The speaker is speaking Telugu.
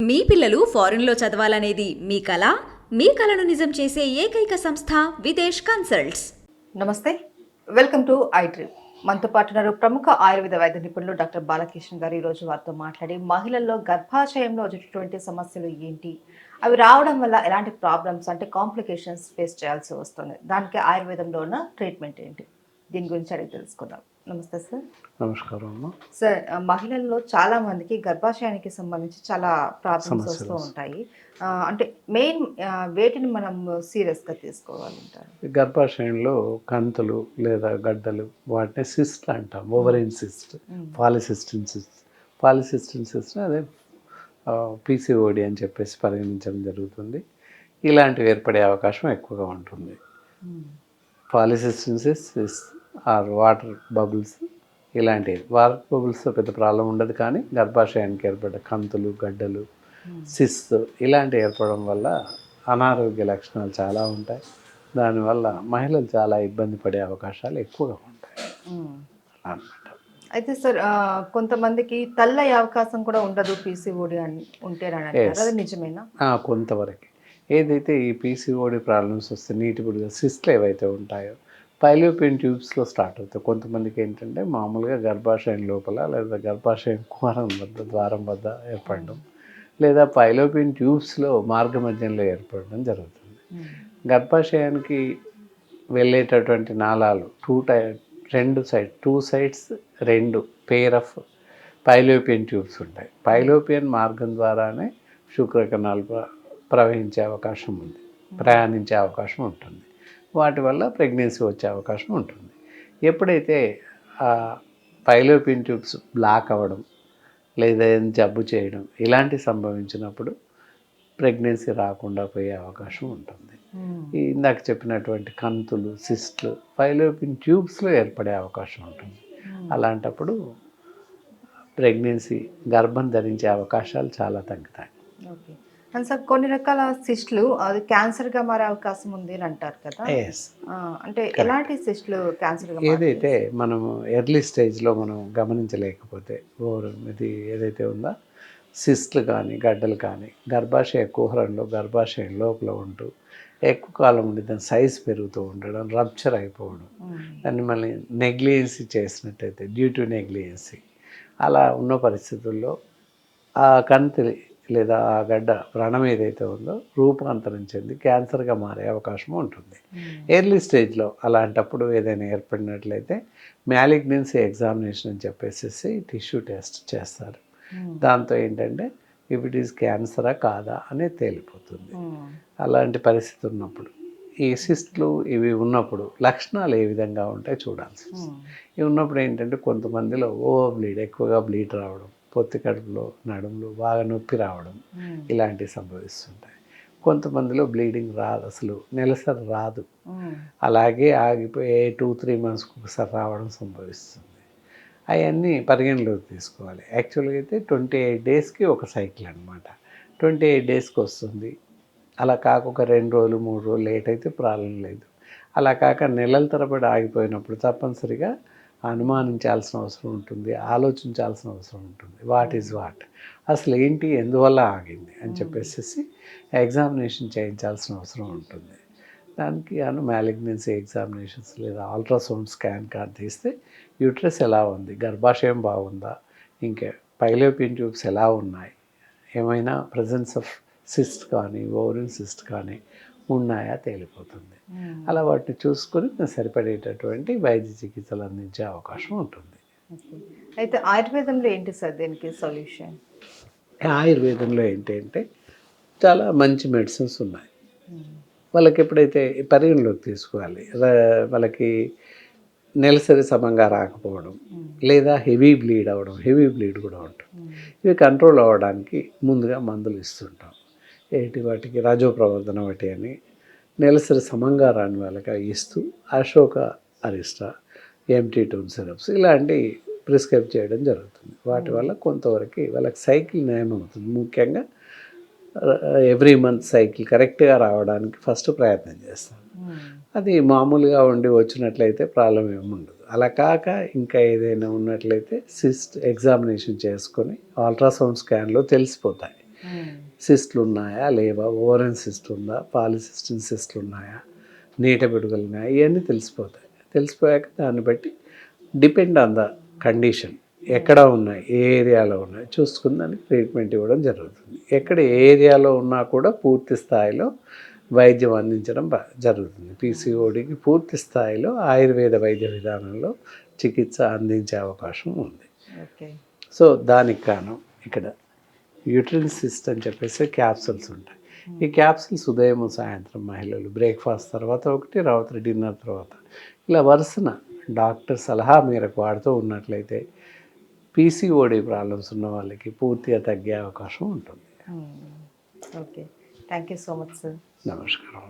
మీ పిల్లలు ఫారెన్లో చదవాలనేది మీ కల? మీ కలను నిజం చేసే ఏకైక సంస్థ విదేశ్ కన్సల్ట్స్. నమస్తే, వెల్కమ్ టు ఐ డ్రీమ్. మనతో పాటు ఉన్నారు ప్రముఖ ఆయుర్వేద వైద్య నిపుణులు డాక్టర్ బాలకృష్ణ గారు. ఈరోజు వారితో మాట్లాడి మహిళల్లో గర్భాశయంలో వచ్చేటటువంటి సమస్యలు ఏంటి, అవి రావడం వల్ల ఎలాంటి ప్రాబ్లమ్స్ అంటే కాంప్లికేషన్స్ ఫేస్ చేయాల్సి వస్తుంది, దానికి ఆయుర్వేదంలో ఉన్న ట్రీట్మెంట్ ఏంటి, దీని గురించి అడిగి తెలుసుకుందాం. నమస్తే సార్. నమస్కారం అమ్మ. సార్, మహిళల్లో చాలా మందికి గర్భాశయానికి సంబంధించి చాలా ప్రాబ్లమ్స్ వస్తూ ఉంటాయి. అంటే మెయిన్ వేటిని మనం సీరియస్గా తీసుకోవాలంటారు? గర్భాశయంలో కంతులు లేదా గడ్డలు, వాటిని సిస్ట్ అంటాం. Ovarian cyst, పాలిసిస్టిన్ cyst. పాలిసిస్టిన్ సిస్ట్ అదే పీసీఓడి అని చెప్పేసి పరిగణించడం జరుగుతుంది. ఇలాంటివి ఏర్పడే అవకాశం ఎక్కువగా ఉంటుంది. పాలిసిస్టిన్ సిస్ట్ ఆర్ వాటర్ బబుల్స్, ఇలాంటివి. వాటర్ బబుల్స్తో పెద్ద ప్రాబ్లం ఉండదు, కానీ గర్భాశయానికి ఏర్పడ్డ కంతులు, గడ్డలు, సిస్ట్ ఇలాంటివి ఏర్పడడం వల్ల అనారోగ్య లక్షణాలు చాలా ఉంటాయి. దానివల్ల మహిళలు చాలా ఇబ్బంది పడే అవకాశాలు ఎక్కువగా ఉంటాయి అన్నమాట. అయితే సార్, కొంతమందికి తల్లయ్యే అవకాశం కూడా ఉండదు పీసీఓడి అని ఉంటేనని, అది నిజమేనా? కొంతవరకు. ఏదైతే ఈ పీసీఓడి ప్రాబ్లమ్స్ వస్తే నీటిబుడిగా సిస్ట్లు ఏవైతే ఉంటాయో ఫైలోపియన్ ట్యూబ్స్లో స్టార్ట్ అవుతాయి. కొంతమందికి ఏంటంటే మామూలుగా గర్భాశయం లోపల లేదా గర్భాశయం కుహరం వద్ద, ద్వారం వద్ద ఏర్పడడం, లేదా ఫైలోపియన్ ట్యూబ్స్లో మార్గ మధ్యంలో ఏర్పడడం జరుగుతుంది. గర్భాశయానికి వెళ్ళేటటువంటి నాళాలు టూ సైడ్స్ రెండు పెయిర్ ఆఫ్ ఫైలోపియన్ ట్యూబ్స్ ఉంటాయి. ఫైలోపియన్ మార్గం ద్వారానే శుక్రకణాలు ప్రయాణించే అవకాశం ఉంటుంది. వాటి వల్ల ప్రెగ్నెన్సీ వచ్చే అవకాశం ఉంటుంది. ఎప్పుడైతే ఆ ఫైలోపియన్ ట్యూబ్స్ బ్లాక్ అవ్వడం లేదా జబ్బు చేయడం ఇలాంటి సంభవించినప్పుడు ప్రెగ్నెన్సీ రాకుండా పోయే అవకాశం ఉంటుంది. ఇందాక చెప్పినటువంటి కంతులు, సిస్ట్లు ఫైలోపియన్ ట్యూబ్స్లో ఏర్పడే అవకాశం ఉంటుంది. అలాంటప్పుడు ప్రెగ్నెన్సీ, గర్భం ధరించే అవకాశాలు చాలా తగ్గుతాయి. ఓకే. అండ్ సార్, కొన్ని రకాల సిస్ట్లు అది క్యాన్సర్గా మారే అవకాశం ఉంది అని అంటారు కదా? అంటే ఎలాంటి సిస్ట్లు క్యాన్సర్గా? ఏదైతే మనము ఎర్లీ స్టేజ్లో మనం గమనించలేకపోతే ఇది ఏదైతే ఉందో సిస్ట్లు కానీ గడ్డలు కానీ గర్భాశయ కుహరంలో, గర్భాశయం లోపల ఉంటూ ఎక్కువ కాలం ఉండి దాని సైజ్ పెరుగుతూ ఉండడం, రప్చర్ అయిపోవడం, దాన్ని మళ్ళీ నెగ్లిజెన్సీ చేసినట్టయితే డ్యూ టు నెగ్లిజెన్సీ, అలా ఉన్న పరిస్థితుల్లో ఆ కంతి లేదా ఆ గడ్డ వ్రణం ఏదైతే ఉందో రూపాంతరం చెంది క్యాన్సర్గా మారే అవకాశం ఉంటుంది. ఎర్లీ స్టేజ్లో అలాంటప్పుడు ఏదైనా ఏర్పడినట్లయితే మ్యాలిగ్నెన్సీ ఎగ్జామినేషన్ అని చెప్పేసి టిష్యూ టెస్ట్ చేస్తారు. దాంతో ఏంటంటే ఇఫ్ ఇట్ ఈస్ క్యాన్సరా కాదా అనేది తేలిపోతుంది. అలాంటి పరిస్థితి ఉన్నప్పుడు ఈ సిస్ట్లు ఇవి ఉన్నప్పుడు లక్షణాలు ఏ విధంగా ఉంటాయి చూడాల్సి వస్తుంది. ఇవి ఉన్నప్పుడు ఏంటంటే కొంతమందిలో ఎక్కువగా బ్లీడ్ రావడం, పొత్తి కడుపులో, నడుములో బాగా నొప్పి రావడం ఇలాంటివి సంభవిస్తుంటాయి. కొంతమందిలో బ్లీడింగ్ రాదు, అసలు నెలసరి రాదు, అలాగే ఆగిపోయి 2-3 మంత్స్కి ఒకసారి రావడం సంభవిస్తుంది. అవన్నీ పరిగణలోకి తీసుకోవాలి. యాక్చువల్గా అయితే 28 డేస్కి ఒక సైకిల్ అనమాట. 28 డేస్కి వస్తుంది. అలా కాక ఒక 2 రోజులు 3 రోజులు లేట్ అయితే ప్రాబ్లం లేదు. అలా కాక నెలల తరబడి ఆగిపోయినప్పుడు తప్పనిసరిగా అనుమానించాల్సిన అవసరం ఉంటుంది, ఆలోచించాల్సిన అవసరం ఉంటుంది. వాట్ ఈజ్ వాట్, అసలు ఏంటి, ఎందువల్ల ఆగింది అని చెప్పేసి ఎగ్జామినేషన్ చేయించాల్సిన అవసరం ఉంటుంది. దానికి మ్యాలిగ్నెన్సీ ఎగ్జామినేషన్స్ లేదా అల్ట్రాసౌండ్ స్కాన్ కానీ తీస్తే యూట్రస్ ఎలా ఉంది, గర్భాశయం బాగుందా, ఇంకా ఫైలోపియన్ ట్యూబ్స్ ఎలా ఉన్నాయి, ఏమైనా ప్రజెన్స్ ఆఫ్ సిస్ట్ కానీ ఓవరీన్ సిస్ట్ కానీ ఉన్నాయా తేలిపోతుంది. అలా వాటిని చూసుకొని సరిపడేటటువంటి వైద్య చికిత్సలు అందించే అవకాశం ఉంటుంది. అయితే ఆయుర్వేదంలో ఏంటి సార్ దీనికి సొల్యూషన్? ఆయుర్వేదంలో ఏంటంటే చాలా మంచి మెడిసిన్స్ ఉన్నాయి. వాళ్ళకి ఎప్పుడైతే పరిగణలోకి తీసుకోవాలి, వాళ్ళకి నెలసరి సమంగా రాకపోవడం లేదా హెవీ బ్లీడ్ అవ్వడం, హెవీ బ్లీడ్ కూడా ఉంటుంది. ఇవి కంట్రోల్ అవ్వడానికి ముందుగా మందులు ఇస్తుంటాం. వాటికి రజోప్రవర్ధన ఒకటి అని, నెలసరి సమంగా రాని వాళ్ళకి ఇస్తూ అశోక అరిష్ట, MT2 సిరప్స్ ఇలాంటి ప్రిస్క్రైబ్ చేయడం జరుగుతుంది. వాటి వల్ల కొంతవరకు వాళ్ళకి సైకిల్ నయం అవుతుంది. ముఖ్యంగా ఎవ్రీ మంత్ సైకిల్ కరెక్ట్గా రావడానికి ఫస్ట్ ప్రయత్నం చేస్తాం. అది మామూలుగా ఉండి వచ్చినట్లయితే ప్రాబ్లం ఏముండదు. అలా కాక ఇంకా ఏదైనా ఉన్నట్లయితే సిస్ట్ ఎగ్జామినేషన్ చేసుకొని అల్ట్రాసౌండ్ స్కాన్లో తెలిసిపోతాయి. సిస్ట్లు ఉన్నాయా లేవా, ఓవరన్ సిస్ట్ ఉందా, పాలిసిస్టిన్ సిస్ట్లు ఉన్నాయా, నీట పిడుగులు ఉన్నాయా, ఇవన్నీ తెలిసిపోతాయి. తెలిసిపోయాక దాన్ని బట్టి డిపెండ్ ఆన్ ద కండిషన్ ఎక్కడ ఉన్నాయి, ఏ ఏరియాలో ఉన్నాయి చూసుకుని దానికి ట్రీట్మెంట్ ఇవ్వడం జరుగుతుంది. ఎక్కడ ఏ ఏరియాలో ఉన్నా కూడా పూర్తి స్థాయిలో వైద్యం అందించడం జరుగుతుంది. పీసీఓడికి పూర్తి స్థాయిలో ఆయుర్వేద వైద్య విధానంలో చికిత్స అందించే అవకాశం ఉంది. ఓకే. సో దానికి కారణం ఇక్కడ యూట్రిన్ సిస్ట్ అని చెప్పేసి క్యాప్సూల్స్ ఉంటాయి. ఈ క్యాప్సూల్స్ ఉదయం సాయంత్రం మహిళలు బ్రేక్ఫాస్ట్ తర్వాత ఒకటి, రాత్రి డిన్నర్ తర్వాత ఇలా వరుసన డాక్టర్ సలహా మేరకు వాడుతూ ఉన్నట్లయితే పీసీఓడి ప్రాబ్లమ్స్ ఉన్న వాళ్ళకి పూర్తిగా తగ్గే అవకాశం ఉంటుంది. Okay, thank you so much sir. నమస్కారం.